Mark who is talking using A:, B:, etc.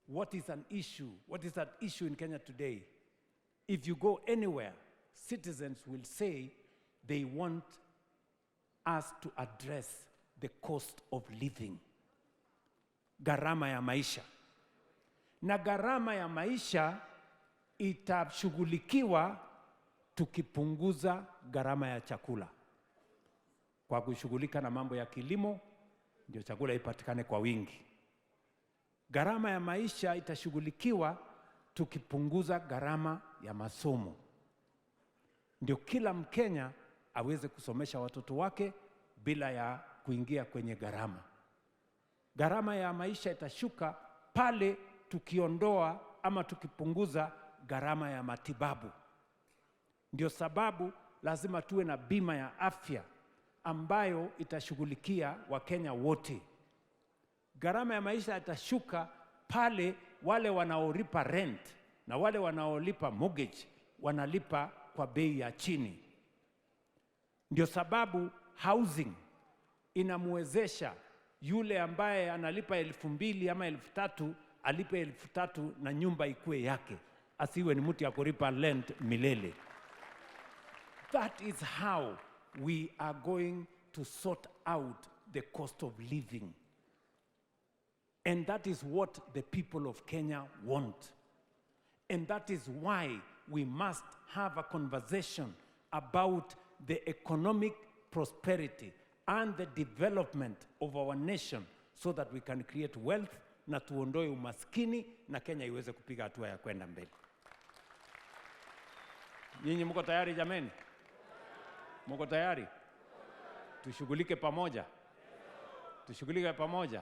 A: what is an issue? What is at issue in Kenya today? If you go anywhere, citizens will say they want us to address the cost of living. Gharama ya maisha. Na gharama ya maisha itashughulikiwa tukipunguza gharama ya chakula. Kwa kushughulika na mambo ya kilimo, ndio chakula ipatikane kwa wingi. Gharama ya maisha itashughulikiwa tukipunguza gharama ya masomo. Ndio kila Mkenya aweze kusomesha watoto wake bila ya kuingia kwenye gharama. Gharama ya maisha itashuka pale tukiondoa ama tukipunguza gharama ya matibabu. Ndio sababu lazima tuwe na bima ya afya ambayo itashughulikia Wakenya wote. Gharama ya maisha itashuka pale wale wanaolipa rent na wale wanaolipa mortgage wanalipa kwa bei ya chini. Ndio sababu housing inamwezesha yule ambaye analipa 2,000 ama 3,000 alipe 3,000 na nyumba ikue yake, asiwe ni mtu ya kulipa rent milele. That is how we are going to sort out the cost of living. And that is what the people of Kenya want. And that is why we must have a conversation about the economic prosperity and the development of our nation so that we can create wealth na tuondoe umaskini na Kenya iweze kupiga hatua ya kwenda mbele. Nyinyi mko tayari jameni? Mko tayari? Tushughulike pamoja. Tushughulike pamoja.